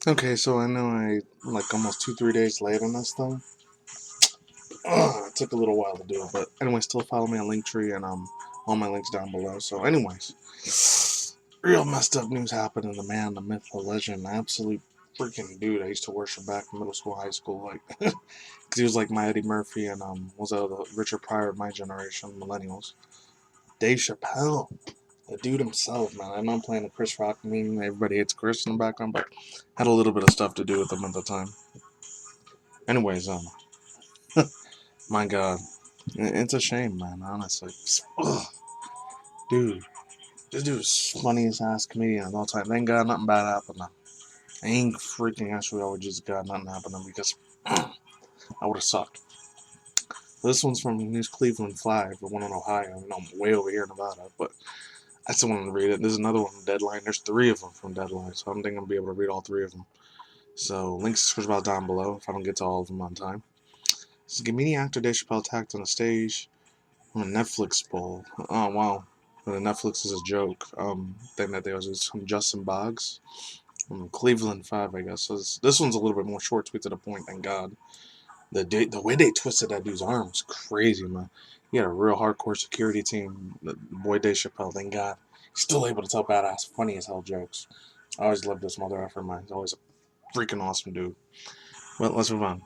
Okay, so I know I like almost 2-3 days late on this thing. It took a little while to do it, but anyway, still follow me on Linktree and all my links down below. So, anyways, real messed up news happened to the man, the myth, the legend, the absolute freaking dude I used to worship back in middle school, high school, like, because he was like my Eddie Murphy and was the Richard Pryor of my generation, millennials. Dave Chappelle. The dude himself, man. I know I'm playing the Chris Rock meme. Everybody hates Chris in the background, but had a little bit of stuff to do with him at the time. Anyways, my God, it's a shame, man. Honestly, ugh, dude, this dude's funniest ass comedian of all time. Thank God nothing bad happened. I ain't freaking actually over Jesus God nothing happened to him because I would have sucked. This one's from News Cleveland Flag, the one in Ohio. I know I'm way over here in Nevada, but I still want to read it. There's another one from Deadline. There's 3 of them from Deadline, so I don't think I'm gonna be able to read all 3 of them. So, links to about down below if I don't get to all of them on time. This is comedian actor Dave Chappelle attacked on the stage from a Netflix bowl. Oh, wow. The Netflix is a joke. Thing that there was from Justin Boggs from Cleveland 5, I guess. So this one's a little bit more short, sweet to the point, thank God. The way they twisted that dude's arm was crazy, man. He had a real hardcore security team. The boy Dave Chappelle, thank God. He's still able to tell badass, funny as hell jokes. I always loved this mother effer, man. He's always a freaking awesome dude. Well, let's move on.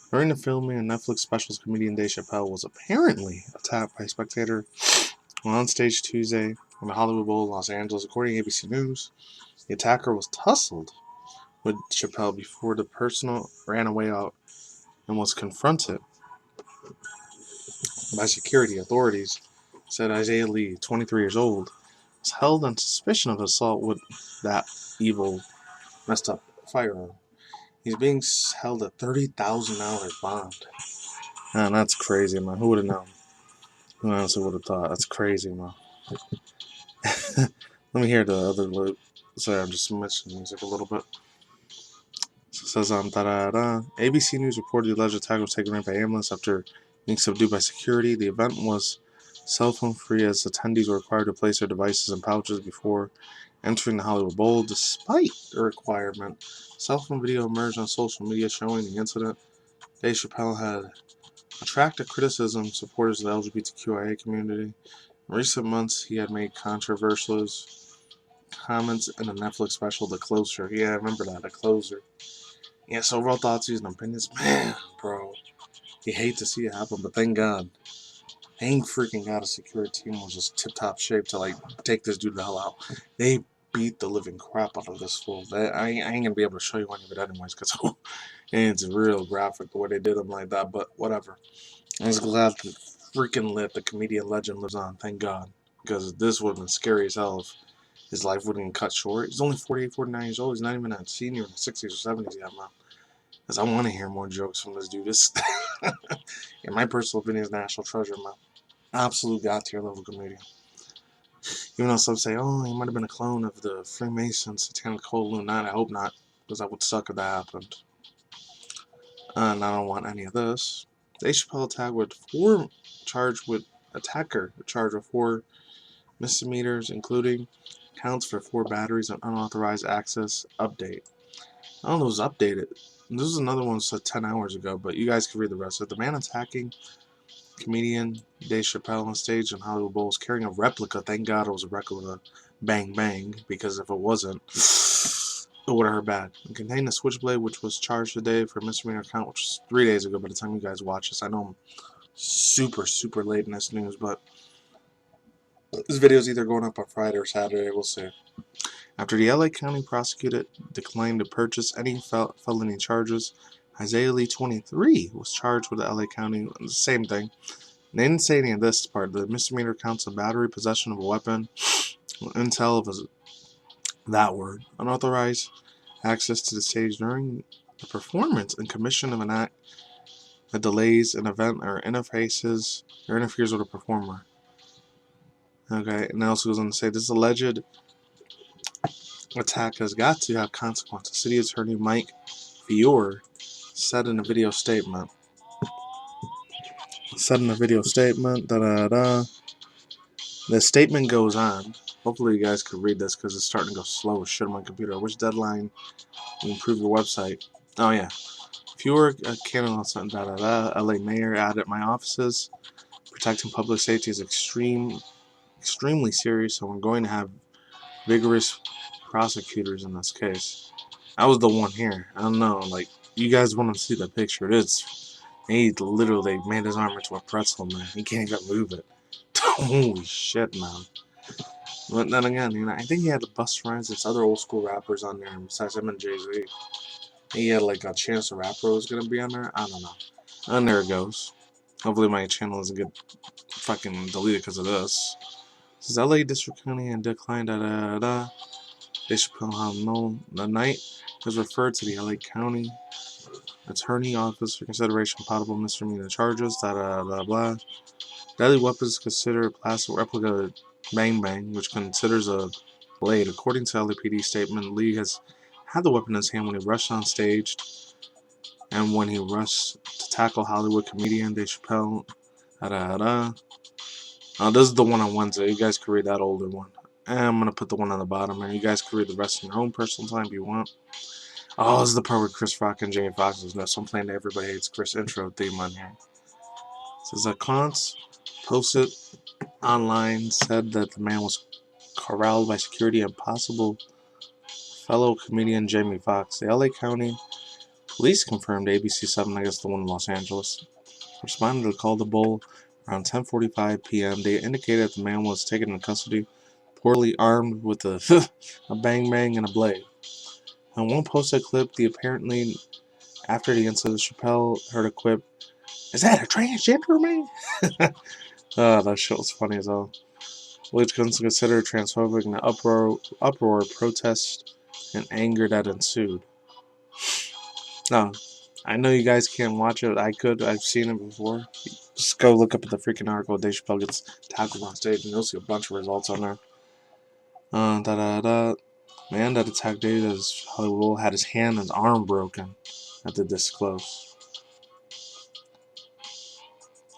During the filming of Netflix specials, comedian Dave Chappelle was apparently attacked by a spectator on stage Tuesday in the Hollywood Bowl, Los Angeles. According to ABC News, the attacker was tussled with Chappelle before the person ran away out and was confronted by security. Authorities said Isaiah Lee, 23 years old, was held on suspicion of assault with that evil, messed up firearm. He's being held at $30,000 bond. Man, that's crazy, man. Who would have known? Who honestly would have thought? That's crazy, man. Let me hear the other loop. Sorry, I'm just mentioning music a little bit. So it says, da-da-da. ABC News reported the alleged attacker was taken in by ambulance after being subdued by security. The event was cell phone free as attendees were required to place their devices in pouches before entering the Hollywood Bowl. Despite the requirement, cell phone video emerged on social media showing the incident. Dave Chappelle had attracted criticism from supporters of the LGBTQIA community. In recent months, he had made controversial comments in the Netflix special, The Closer. Yeah, I remember that, The Closer. Yeah, so overall thoughts, views, and opinions. Man, bro, you hate to see it happen, but thank God. Thank freaking God a security team was just tip-top shape to, like, take this dude the hell out. They beat the living crap out of this fool. I ain't gonna be able to show you any of it anyways, because it's real graphic the way they did him like that, but whatever. I was glad that freaking lit the comedian legend lives on, thank God. Because this would have been scary as hell if his life wouldn't get cut short. He's only 48, 49 years old. He's not even a senior in the 60s or 70s yet, man. Because I want to hear more jokes from this dude. This, in my personal opinion, is national treasure, man. Absolute god tier level comedian. Even though some say, oh, he might have been a clone of the Freemasons, Satanic Cult Illuminati. I hope not, because that would suck if that happened. And I don't want any of this. Dave Chappelle attacker charged with 4 misdemeanors, including counts for 4 batteries and unauthorized access. Update. I don't know if it was updated. This is another one that said 10 hours ago, but you guys can read the rest of it. The man attacking comedian Dave Chappelle on stage in Hollywood Bowl was carrying a replica. Thank God it was a replica. Bang Bang, because if it wasn't, it would have hurt bad. It contained a switchblade, which was charged today for a misdemeanor count, which was 3 days ago by the time you guys watch this. I know I'm super, super late in this news, but this video is either going up on Friday or Saturday. We'll see. After the LA County prosecutor declined to purchase any felony charges, Isaiah Lee, 23, was charged with the LA County. The same thing. They didn't say any of this part. The misdemeanor counts of battery, possession of a weapon, intel of that word, unauthorized access to the stage during the performance and commission of an act that delays an event or interferes with a performer. Okay, and it also goes on to say this alleged attack has got to have consequences. City Attorney Mike Fiore said in a video statement. The statement goes on. Hopefully you guys could read this because it's starting to go slow as shit on my computer. Which deadline will improve your website? Oh yeah. Fewer candidates on LA mayor added my offices. Protecting public safety is extremely serious, so we're going to have vigorous prosecutors in this case. That was the one here. I don't know, like, you guys want to see the picture. They made his arm into a pretzel, man. He can't even move it. Holy shit, man. But then again, I think he had the Busta Rhymes and other old school rappers on there besides him and Jay-Z. He had like a Chance the Rapper was gonna be on there. I don't know. And there it goes. Hopefully my channel doesn't get fucking deleted because of this. This is LA District County and declined They should put on no. The night was referred to the LA County Attorney Office for consideration of possible misdemeanor charges. Blah. Deadly weapons consider a plastic replica Bang Bang, which considers a blade. According to LAPD statement, Lee has had the weapon in his hand when he rushed on stage and when he rushed to tackle Hollywood comedian Dave Chappelle. This is the one on Wednesday. You guys can read that older one. And I'm going to put the one on the bottom, and you guys can read the rest in your own personal time if you want. Oh, this is the part where Chris Rock and Jamie Foxx is so I'm playing the Everybody Hates Chris intro theme on here. It says that Kantz posted online said that the man was corralled by security and possible fellow comedian Jamie Foxx. The LA County Police confirmed ABC7, I guess the one in Los Angeles, responded to the call to Bull around 10:45 p.m. They indicated that the man was taken into custody, poorly armed with a bang bang and a blade. On one posted clip, apparently after the incident, Chappelle heard a quip, "Is that a transgender man?" That shit was funny as hell. Which was considered transphobic and uproar, protest, and anger that ensued. No, I know you guys can't watch it. I've seen it before. Just go look up at the freaking article. Dave Chappelle gets tackled on stage, and you'll see a bunch of results on there. Man that attacked Dave as Hollywood had his hand and his arm broken at the disclose.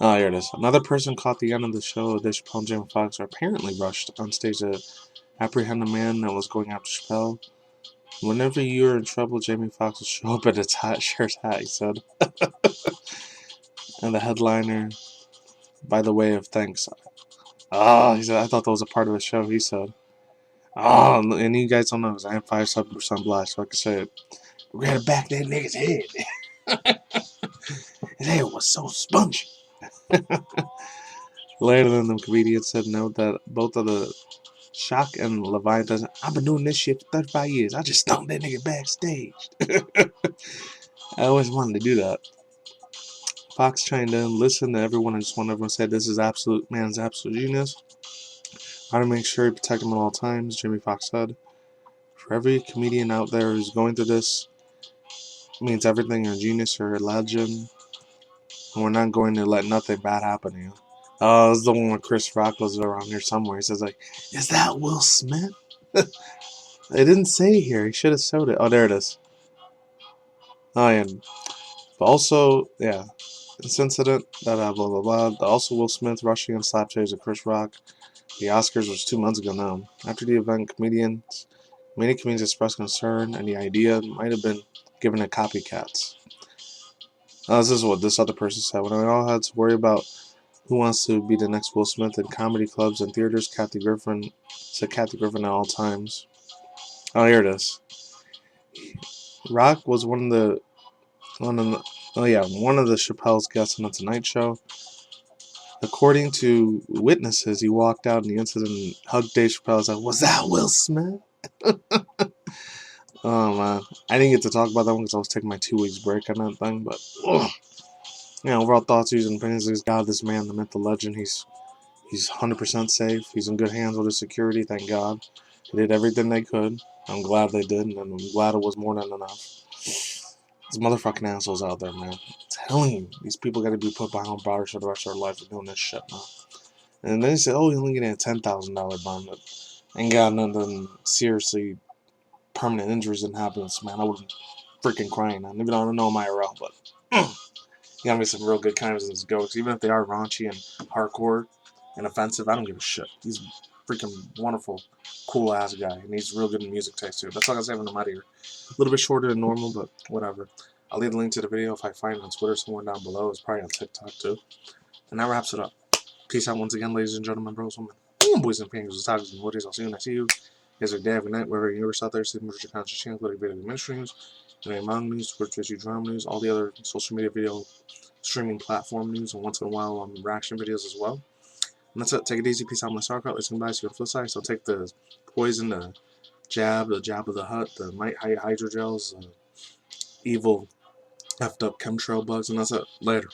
Oh, here it is. Another person caught the end of the show. Dave Chappelle and Jamie Foxx are apparently rushed on stage to apprehend the man that was going after Chappelle. Whenever you're in trouble, Jamie Foxx will show up at a shirt's hat, he said. And the headliner, by the way of thanks. He said, I thought that was a part of the show, he said. And you guys don't know, because I am 5% black, so I can say it. We're gonna back that nigga's head. His head was so spongy. Later than the comedian said, note that both of the Shock and Leviathan, I've been doing this shit for 35 years. I just stomped that nigga backstage. I always wanted to do that. Fox chimed in, listened to everyone, and just want everyone said, this is man's absolute genius. I want to make sure you protect him at all times, Jamie Foxx said. For every comedian out there who's going through this, it means everything. You're a genius, you're a legend, and we're not going to let nothing bad happen to you. Oh, this is the one where Chris Rock was around here somewhere. He says, like, is that Will Smith? They didn't say here. He should have showed it. Oh, there it is. Oh, yeah. But also, yeah, this incident, blah, blah, blah. Also, Will Smith rushing and slap chase of Chris Rock. The Oscars was 2 months ago now. After the event, many comedians expressed concern, and the idea might have been given to copycats. This is what this other person said. When I all had to worry about who wants to be the next Will Smith in comedy clubs and theaters, Kathy Griffin at all times. Oh, here it is. Rock was one of the Chappelle's guests on the Tonight Show. According to witnesses, he walked out in the incident and hugged Dave Chappelle. He's like, was that Will Smith? Oh, man. I didn't get to talk about that one because I was taking my 2 weeks break on that thing, but overall thoughts, views, and opinions. He's God, this man, the myth, the legend. He's 100% safe. He's in good hands with his security, thank God. They did everything they could. I'm glad they did, and I'm glad it was more than enough. These motherfucking assholes out there, man. I'm telling you, these people gotta be put behind bars for the rest of their life for doing this shit, man. And then they say, you're only getting a $10,000 bond. Ain't got nothing seriously permanent injuries didn't happen, man. I wasn't freaking crying, man. Even though I don't know my IRL, but you gotta make some real good times in this jokes, even if they are raunchy and hardcore. and offensive, I don't give a shit. He's a freaking wonderful, cool ass guy, and he's real good in music taste too. That's all I can say when I'm out here. A little bit shorter than normal, but whatever. I'll leave the link to the video if I find it on Twitter somewhere down below. It's probably on TikTok too. And that wraps it up. Peace out once again, ladies and gentlemen, bros, women, boys and pangas, topics and hoodies. I'll see you when I see you. Guys are day every night, wherever you're out there, sleeping with your conscious channels, whether video game streams, manga news, Twitch issue drama news, all the other social media video streaming platform news, and once in a while reaction videos as well. And that's it. Take it easy. Peace out. I'm gonna start out. Let's go by. See you on the flip side. So take the poison, the jab of the hut, the might hydrogels, evil effed up chemtrail bugs, and that's it. Later.